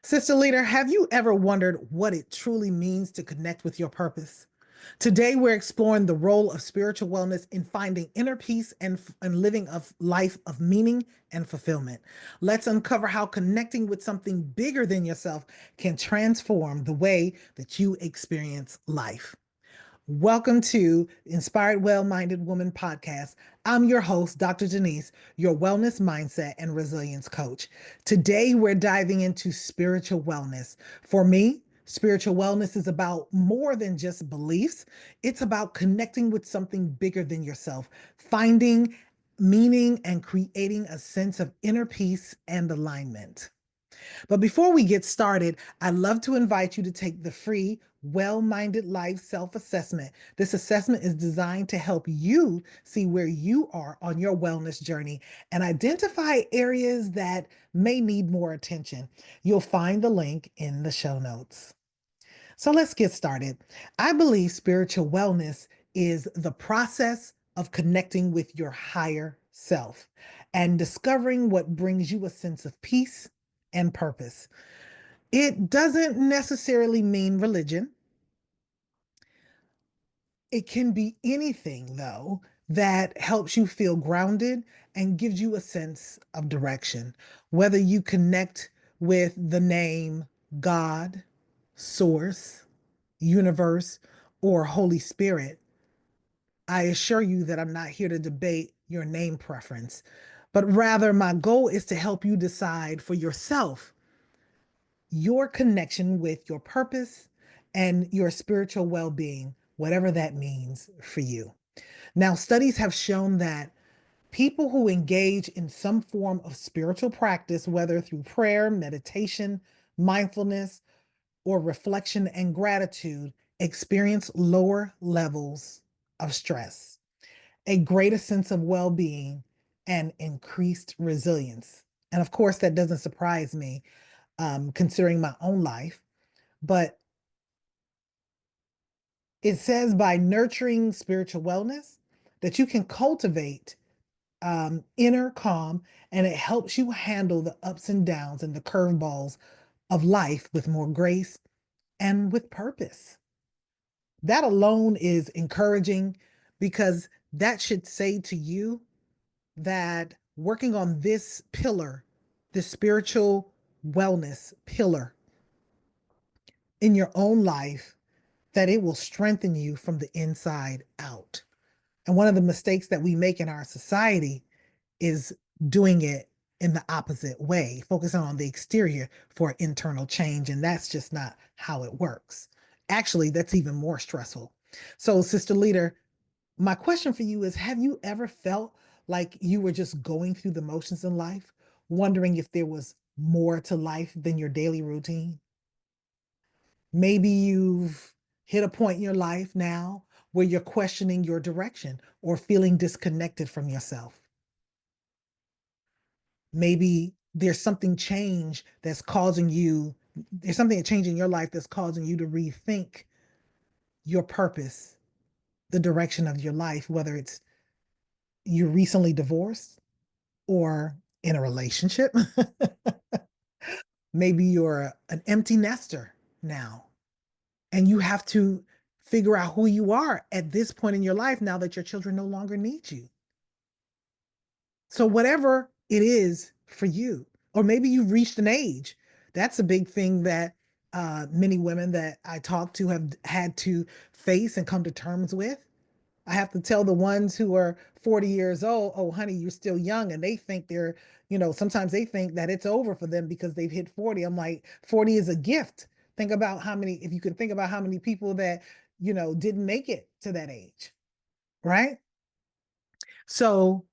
Sister Leader, have you ever wondered what it truly means to connect with your purpose? Today, we're exploring the role of spiritual wellness in finding inner peace and living a life of meaning and fulfillment. Let's uncover how connecting with something bigger than yourself can transform the way that you experience life. Welcome to Inspired Well Minded Woman podcast. I'm your host, Dr. Denise, your wellness mindset and resilience coach. Today, we're diving into spiritual wellness. For me, spiritual wellness is about more than just beliefs, it's about connecting with something bigger than yourself, finding meaning, and creating a sense of inner peace and alignment. But before we get started, I'd love to invite you to take the free Well Minded Life self assessment. This assessment is designed to help you see where you are on your wellness journey and identify areas that may need more attention. You'll find the link in the show notes. So let's get started. I believe spiritual wellness is the process of connecting with your higher self and discovering what brings you a sense of peace and purpose. It doesn't necessarily mean religion. It can be anything, though, that helps you feel grounded and gives you a sense of direction. Whether you connect with the name God, Source, Universe, or Holy Spirit, I assure you that I'm not here to debate your name preference, but rather my goal is to help you decide for yourself your connection with your purpose and your spiritual well being, whatever that means for you. Now, studies have shown that people who engage in some form of spiritual practice, whether through prayer, meditation, mindfulness, or reflection and gratitude, experience lower levels of stress, a greater sense of well being, and increased resilience. And of course, that doesn't surprise me considering my own life. But it says by nurturing spiritual wellness that you can cultivate inner calm, and it helps you handle the ups and downs and the curveballs of life with more grace and with purpose. That alone is encouraging because that should say to you that working on this pillar, this spiritual wellness pillar in your own life, that it will strengthen you from the inside out. And one of the mistakes that we make in our society is doing it in the opposite way, focusing on the exterior for internal change. And that's just not how it works. Actually, that's even more stressful. So, Sister Leader, my question for you is, have you ever felt like you were just going through the motions in life, wondering if there was more to life than your daily routine? Maybe you've hit a point in your life now where you're questioning your direction or feeling disconnected from yourself. Maybe there's something that changed in your life that's causing you to rethink your purpose, the direction of your life, whether it's you're recently divorced or in a relationship. Maybe you're an empty nester now and you have to figure out who you are at this point in your life now that your children no longer need you. So, whatever it is for you, or maybe you've reached an age, that's a big thing that many women that I talk to have had to face and come to terms with. I have to tell the ones who are 40 years old, oh, honey, you're still young. And they think sometimes they think that it's over for them because they've hit 40. I'm like, 40 is a gift. If you can think about how many people that, didn't make it to that age, right? So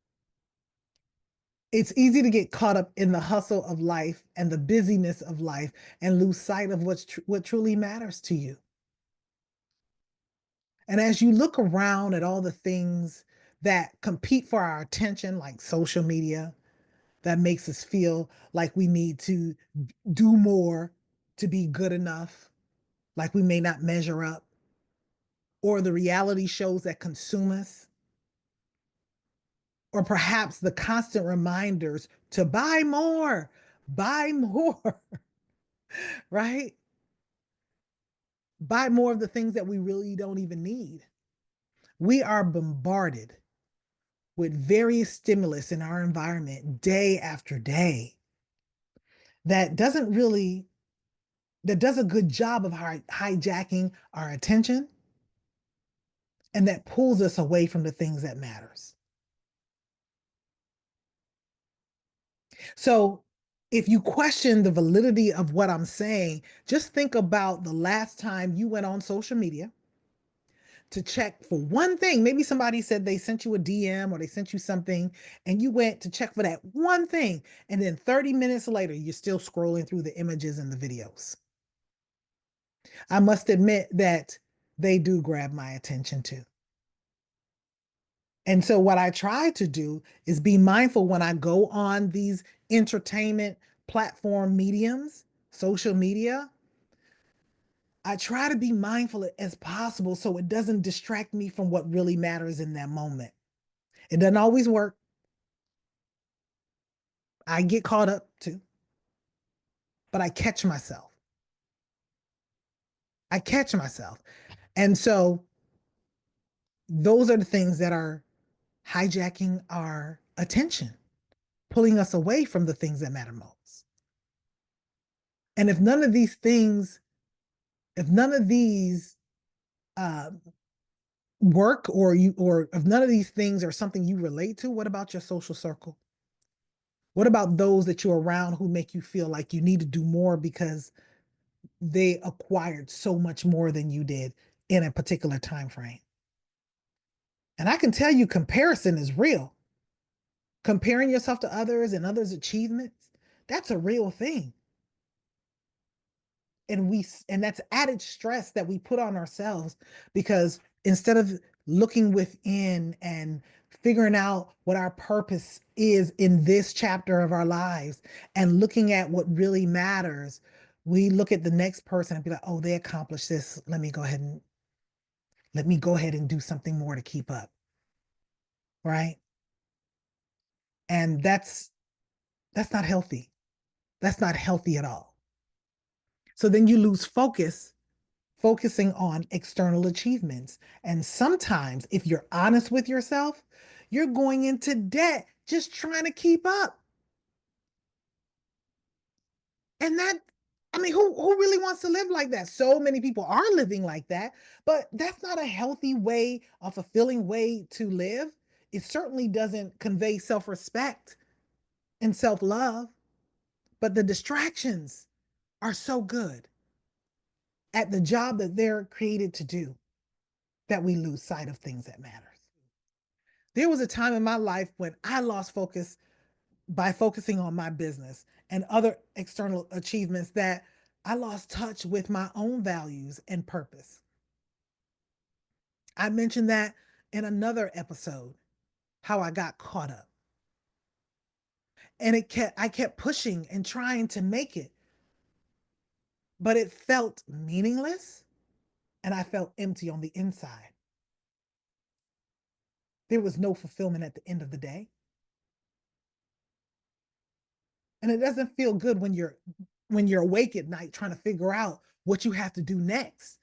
it's easy to get caught up in the hustle of life and the busyness of life and lose sight of what truly matters to you. And as you look around at all the things that compete for our attention, like social media, that makes us feel like we need to do more to be good enough, like we may not measure up, or the reality shows that consume us, or perhaps the constant reminders to buy more, buy more. right? Buy more of the things that we really don't even need. We are bombarded with various stimulus in our environment day after day that doesn't really that does a good job of hijacking our attention and that pulls us away from the things that matters. So if you question the validity of what I'm saying, just think about the last time you went on social media to check for one thing. Maybe somebody said they sent you a DM or they sent you something and you went to check for that one thing. And then 30 minutes later, you're still scrolling through the images and the videos. I must admit that they do grab my attention too. And so, what I try to do is be mindful when I go on these entertainment platform mediums, social media. I try to be mindful as possible so it doesn't distract me from what really matters in that moment. It doesn't always work. I get caught up too, but I catch myself. I catch myself. And so, those are the things that are hijacking our attention, pulling us away from the things that matter most. And if none of these things, if none of these uh, work or if none of these things are something you relate to, what about your social circle? What about those that you're around who make you feel like you need to do more because they acquired so much more than you did in a particular time frame? And I can tell you comparison is real. Comparing yourself to others and others' achievements, that's a real thing. And that's added stress that we put on ourselves because instead of looking within and figuring out what our purpose is in this chapter of our lives and looking at what really matters, we look at the next person and be like, oh, they accomplished this, let me go ahead and do something more to keep up, right? And that's not healthy. That's not healthy at all. So then you lose focus, focusing on external achievements. And sometimes, if you're honest with yourself, you're going into debt just trying to keep up. And I mean, who really wants to live like that? So many people are living like that, but that's not a healthy way, a fulfilling way to live. It certainly doesn't convey self respect and self love, but the distractions are so good at the job that they're created to do that we lose sight of things that matter. There was a time in my life when I lost focus by focusing on my business and other external achievements that I lost touch with my own values and purpose. I mentioned that in another episode, how I got caught up. And I kept pushing and trying to make it, but it felt meaningless and I felt empty on the inside. There was no fulfillment at the end of the day. And it doesn't feel good when you're awake at night trying to figure out what you have to do next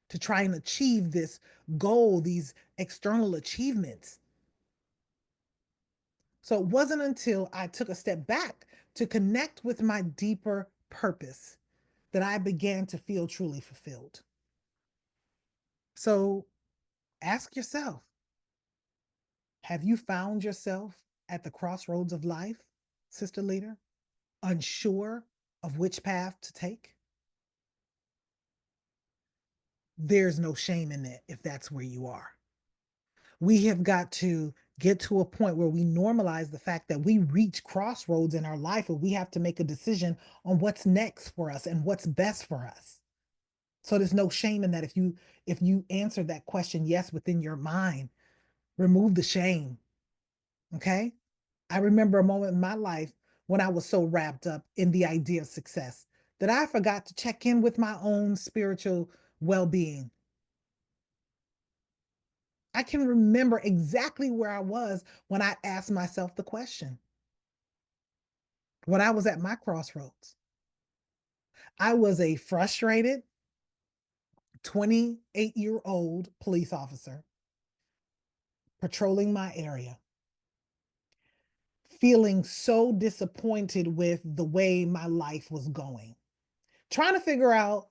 to try and achieve this goal, these external achievements. So it wasn't until I took a step back to connect with my deeper purpose that I began to feel truly fulfilled. So ask yourself, have you found yourself at the crossroads of life, sister leader, unsure of which path to take? There's no shame in it if that's where you are. We have got to get to a point where we normalize the fact that we reach crossroads in our life where we have to make a decision on what's next for us and what's best for us. So there's no shame in that. If you answer that question yes within your mind, remove the shame. Okay? I remember a moment in my life when I was so wrapped up in the idea of success that I forgot to check in with my own spiritual well-being. I can remember exactly where I was when I asked myself the question, when I was at my crossroads. I was a frustrated 28-year-old police officer patrolling my area, feeling so disappointed with the way my life was going, trying to figure out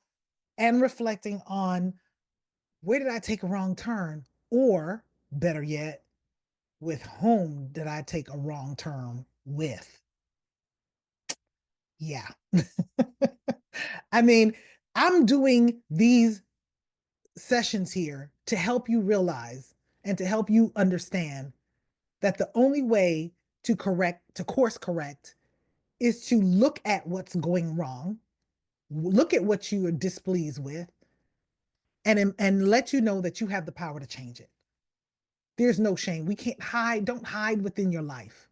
and reflecting on where did I take a wrong turn? Or better yet, with whom did I take a wrong turn with? Yeah. I mean, I'm doing these sessions here to help you realize and to help you understand that the only way to course correct is to look at what's going wrong, look at what you are displeased with, and let you know that you have the power to change it. There's no shame. We can't hide, don't hide within your life.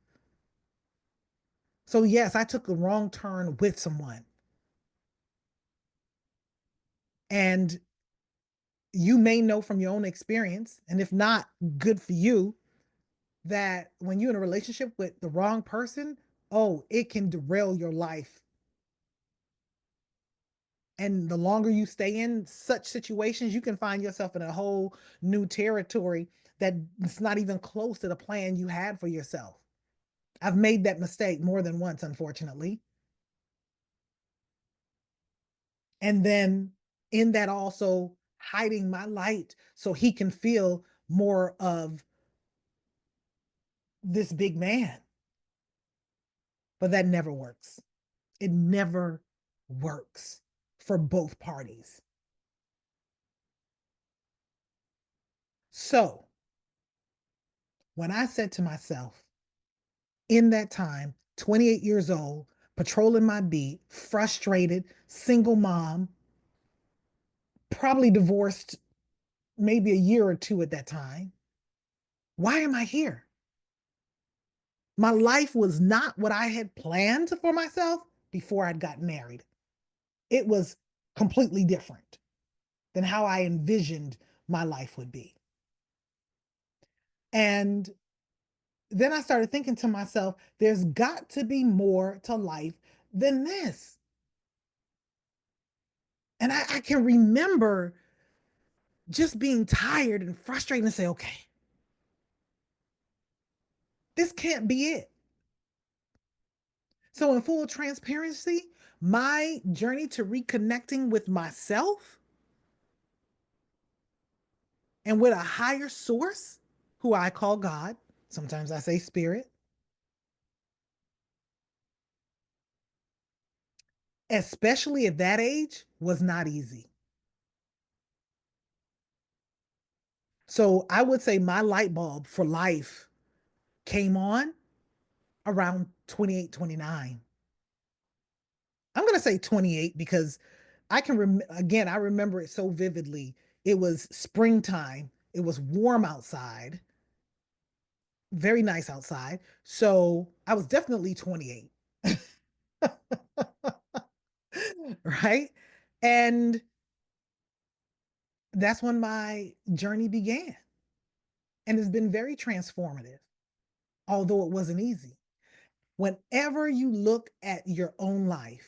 So yes, I took a wrong turn with someone. And you may know from your own experience, and if not, good for you, that when you're in a relationship with the wrong person, oh, it can derail your life. And the longer you stay in such situations, you can find yourself in a whole new territory that it's not even close to the plan you had for yourself. I've made that mistake more than once, unfortunately. And then in that, also hiding my light so he can feel more of this big man. But that never works. It never works for both parties. So when I said to myself, in that time, 28 years old, patrolling my beat, frustrated, single mom, probably divorced maybe a year or two at that time, why am I here? My life was not what I had planned for myself before I'd gotten married. It was completely different than how I envisioned my life would be. And then I started thinking to myself, there's got to be more to life than this. And I can remember just being tired and frustrated and say, okay, this can't be it. So, in full transparency, my journey to reconnecting with myself and with a higher source, who I call God, sometimes I say spirit, especially at that age, was not easy. So, I would say my light bulb for life came on around 28, 29. I'm going to say 28 because again, I remember it so vividly. It was springtime, it was warm outside, very nice outside. So I was definitely 28. Right. And that's when my journey began. And it's been very transformative, although it wasn't easy. Whenever you look at your own life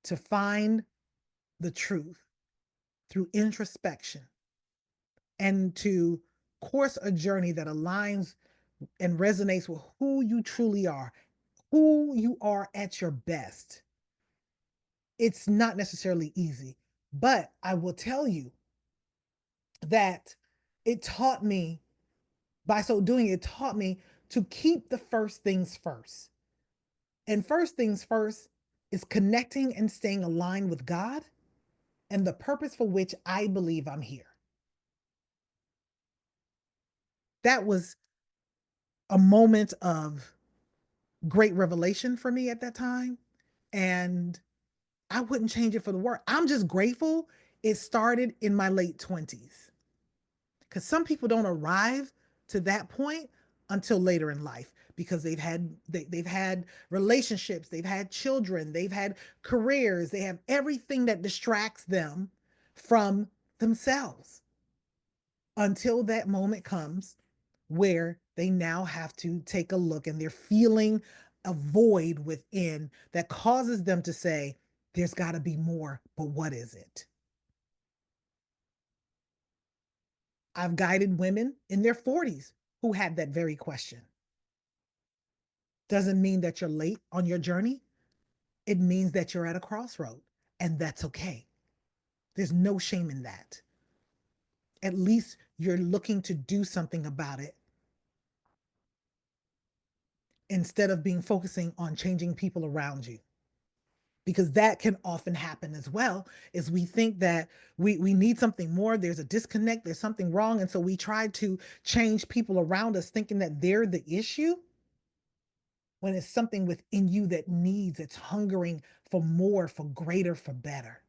to find the truth through introspection and to course a journey that aligns and resonates with who you truly are, who you are at your best, it's not necessarily easy. But I will tell you that it taught me, by so doing, it taught me to keep the first things first. And first things first is connecting and staying aligned with God and the purpose for which I believe I'm here. That was a moment of great revelation for me at that time. And I wouldn't change it for the world. I'm just grateful it started in my late 20s because some people don't arrive to that point until later in life because they've had relationships, they've had children, they've had careers, they have everything that distracts them from themselves until that moment comes where they now have to take a look and they're feeling a void within that causes them to say, There's got to be more, but what is it? I've guided women in their 40s who had that very question. Doesn't mean that you're late on your journey. It means that you're at a crossroad, and that's okay. There's no shame in that. At least you're looking to do something about it instead of being focusing on changing people around you, because that can often happen as well. Is we think that we need something more, there's a disconnect, there's something wrong, and so we try to change people around us thinking that they're the issue, when it's something within you that needs, it's hungering for more, for greater, for better.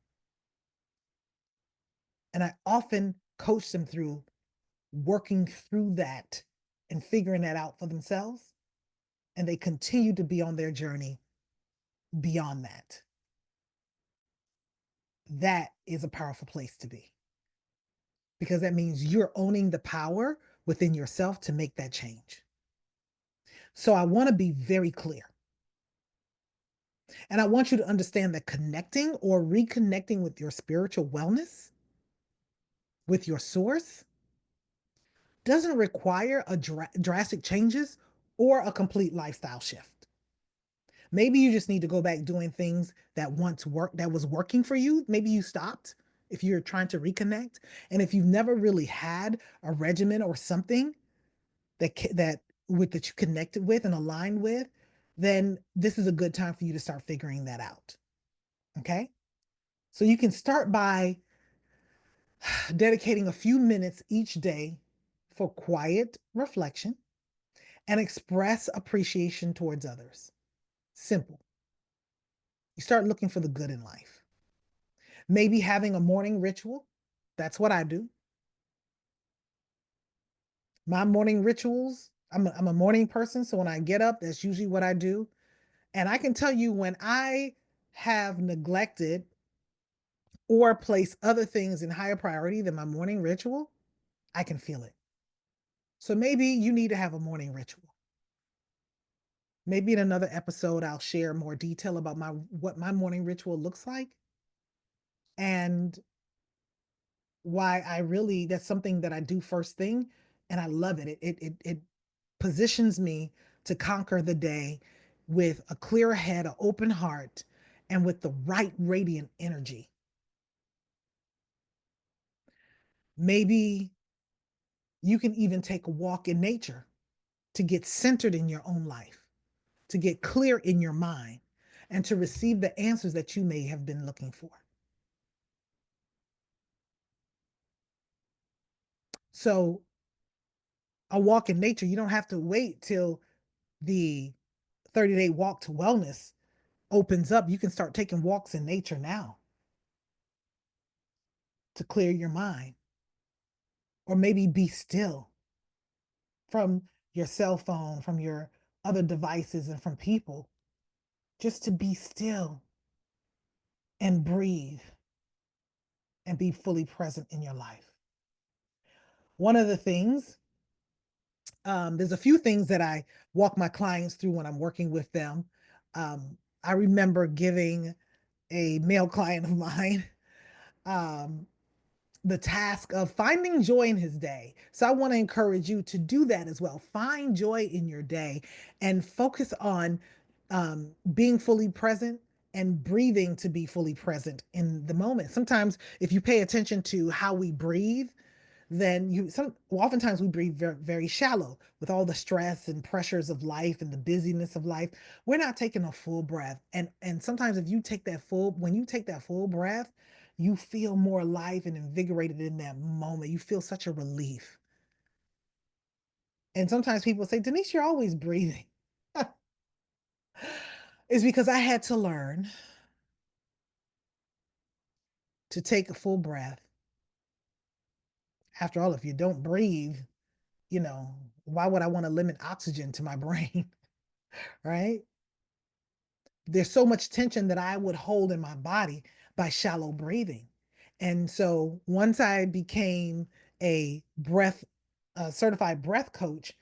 And I often coach them through working through that and figuring that out for themselves, and they continue to be on their journey beyond that. That is a powerful place to be, because that means you're owning the power within yourself to make that change. So I want to be very clear. And I want you to understand that connecting or reconnecting with your spiritual wellness, with your source, doesn't require drastic changes or a complete lifestyle shift. Maybe you just need to go back doing things that once worked, that was working for you. Maybe you stopped if you're trying to reconnect. And if you've never really had a regimen or something that you connected with and aligned with, then this is a good time for you to start figuring that out. Okay? So you can start by dedicating a few minutes each day for quiet reflection and express appreciation towards others. Simple. You start looking for the good in life. Maybe having a morning ritual. That's what I do. My morning rituals, I'm a morning person. So when I get up, that's usually what I do. And I can tell you, when I have neglected or placed other things in higher priority than my morning ritual, I can feel it. So maybe you need to have a morning ritual. Maybe in another episode, I'll share more detail about what my morning ritual looks like, and why that's something that I do first thing, and I love it. It positions me to conquer the day with a clear head, an open heart, and with the right radiant energy. Maybe you can even take a walk in nature to get centered in your own life, to get clear in your mind, and to receive the answers that you may have been looking for. So, a walk in nature, you don't have to wait till the 30-day walk to wellness opens up. You can start taking walks in nature now to clear your mind, or maybe be still from your cell phone, from your other devices, and from people, just to be still and breathe and be fully present in your life. One of the things, there's a few things that I walk my clients through when I'm working with them. I remember giving a male client of mine um, the task of finding joy in his day. So I want to encourage you to do that as well. Find joy in your day and focus on being fully present and breathing to be fully present in the moment. Sometimes, if you pay attention to how we breathe, then oftentimes we breathe very, very shallow with all the stress and pressures of life and the busyness of life. We're not taking a full breath. And sometimes, if you take that full when you take that full breath, you feel more alive and invigorated in that moment. You feel such a relief. And sometimes people say, Denise, you're always breathing. It's because I had to learn to take a full breath. After all, if you don't breathe, why would I want to limit oxygen to my brain? Right? There's so much tension that I would hold in my body by shallow breathing. And so once I became a certified breath coach,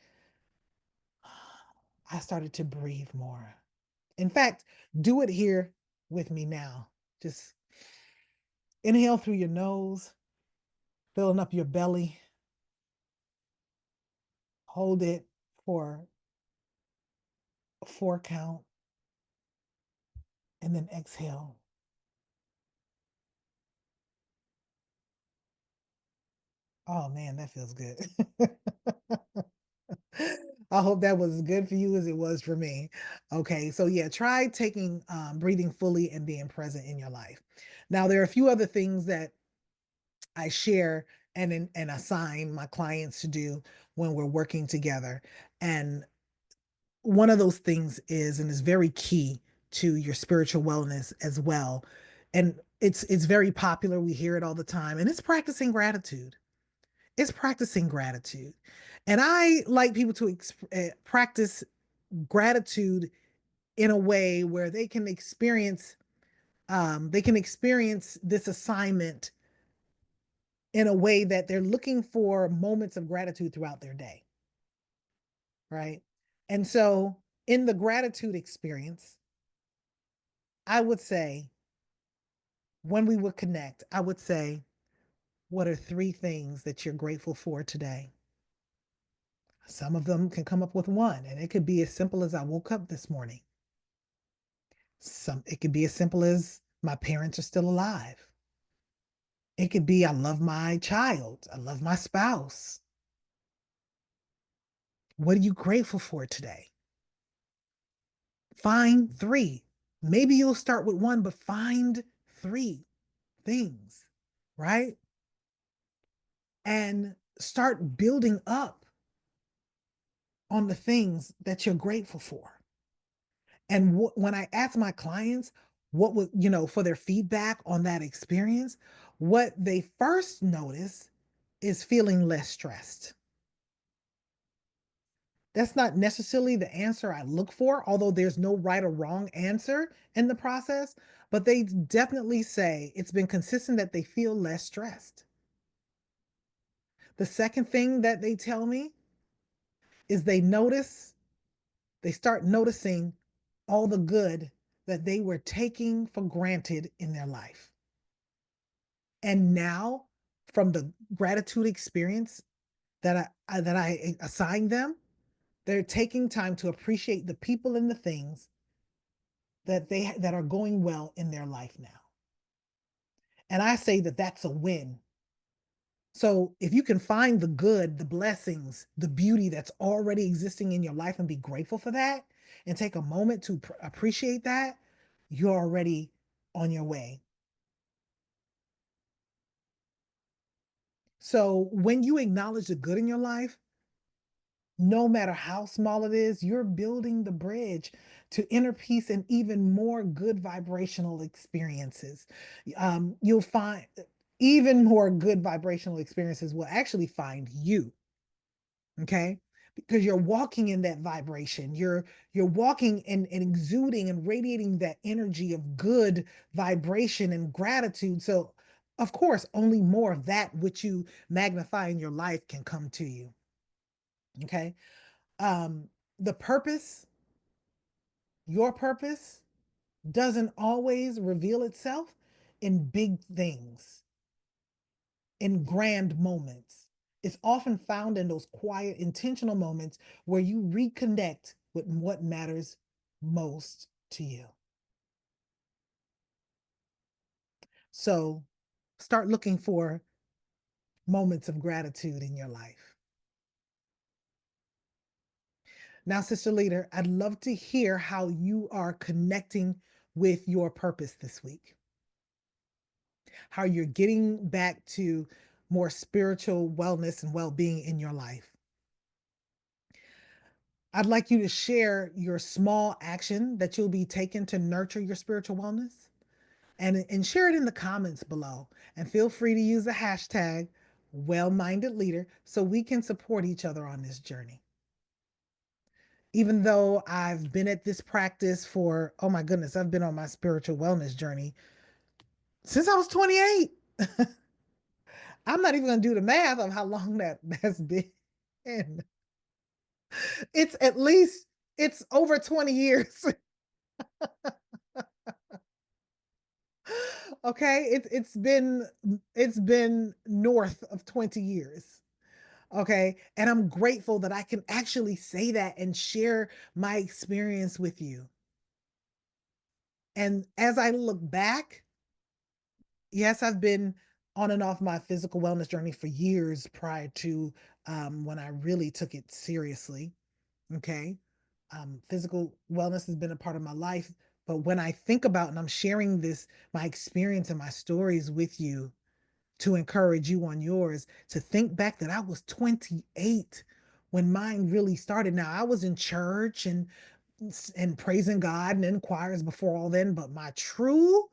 I started to breathe more. In fact, do it here with me now. Just inhale through your nose, filling up your belly. Hold it for a 4 count and then exhale. Oh man, that feels good. I hope that was as good for you as it was for me. Okay, so yeah, try taking breathing fully and being present in your life. Now, there are a few other things that I share and assign my clients to do when we're working together. And one of those things is, and is very key to your spiritual wellness as well. And it's very popular. We hear it all the time, and it's practicing gratitude. It's practicing gratitude. And I like people to practice gratitude in a way where they can experience this assignment in a way that they're looking for moments of gratitude throughout their day, right? And so in the gratitude experience, I would say when we would connect, I would say, what are 3 things that you're grateful for today? Some of them can come up with one, and it could be as simple as I woke up this morning. It could be as simple as my parents are still alive. It could be I love my child. I love my spouse. What are you grateful for today? Find 3. Maybe you'll start with one, but find 3 things, right? And start building up on the things that you're grateful for. And when I ask my clients what would, for their feedback on that experience, what they first notice is feeling less stressed. That's not necessarily the answer I look for, although there's no right or wrong answer in the process, but they definitely say it's been consistent that they feel less stressed. The second thing that they tell me is they start noticing all the good that they were taking for granted in their life. And now, from the gratitude experience that I assign them, they're taking time to appreciate the people and the things that are going well in their life now. And I say that that's a win. So if you can find the good, the blessings, the beauty that's already existing in your life and be grateful for that and take a moment to appreciate that, you're already on your way. So when you acknowledge the good in your life, no matter how small it is, you're building the bridge to inner peace and even more good vibrational experiences. You'll find even more good vibrational experiences will actually find you. Okay. Because you're walking in that vibration. You're walking and exuding and radiating that energy of good vibration and gratitude. So of course, only more of that which you magnify in your life can come to you. Okay. um the purpose, your purpose, doesn't always reveal itself in big things, in grand moments. It's often found in those quiet intentional moments where you reconnect with what matters most to you. So start looking for moments of gratitude in your life. Now, Sister Leader, I'd love to hear how you are connecting with your purpose this week, how you're getting back to more spiritual wellness and well-being in your life. I'd like you to share your small action that you'll be taking to nurture your spiritual wellness, and share it in the comments below. And feel free to use the hashtag well-minded leader so we can support each other on this journey. Even though I've been at this practice for, oh my goodness, I've been on my spiritual wellness journey since I was 28. I'm not even going to do the math of how long that's been. It's at least it's over 20 years. Okay, it's been north of 20 years. Okay, and I'm grateful that I can actually say that and share my experience with you. And as I look back, yes, I've been on and off my physical wellness journey for years prior to when I really took it seriously. Okay. Physical wellness has been a part of my life. But when I think about, and I'm sharing this, my experience and my stories with you to encourage you on yours, to think back that I was 28 when mine really started. Now, I was in church and praising God and in choirs before all then, but my true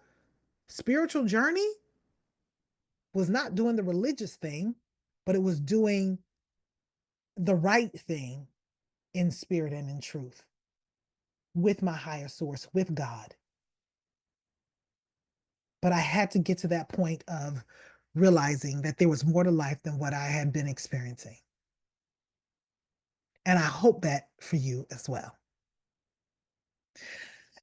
spiritual journey was not doing the religious thing, but it was doing the right thing in spirit and in truth with my higher source, with God. But I had to get to that point of realizing that there was more to life than what I had been experiencing. And I hope that for you as well.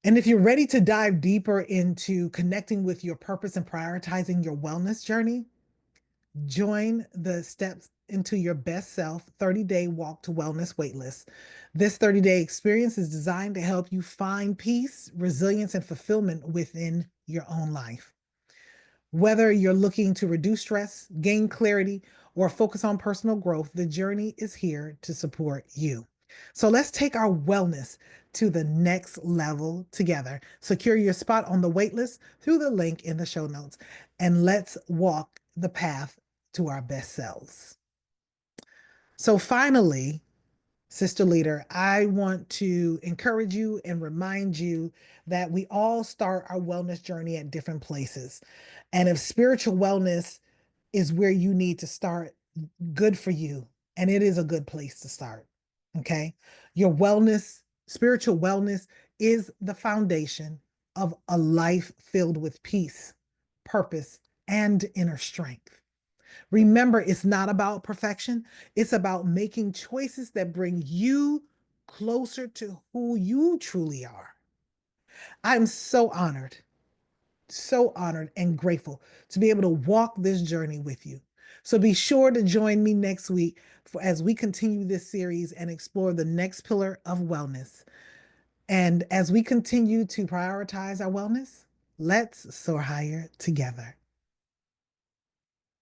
And if you're ready to dive deeper into connecting with your purpose and prioritizing your wellness journey, join the Steps into Your Best Self 30-day Walk to Wellness Waitlist. This 30-day experience is designed to help you find peace, resilience, and fulfillment within your own life. Whether you're looking to reduce stress, gain clarity, or focus on personal growth, the journey is here to support you. So let's take our wellness to the next level together. Secure your spot on the waitlist through the link in the show notes, and let's walk the path to our best selves. So, finally, Sister Leader, I want to encourage you and remind you that we all start our wellness journey at different places. And if spiritual wellness is where you need to start, good for you. And it is a good place to start. Okay. Your wellness, spiritual wellness is the foundation of a life filled with peace, purpose, and inner strength. Remember, it's not about perfection, it's about making choices that bring you closer to who you truly are. I'm so honored and grateful to be able to walk this journey with you. So be sure to join me next week as we continue this series and explore the next pillar of wellness. And as we continue to prioritize our wellness, let's soar higher together.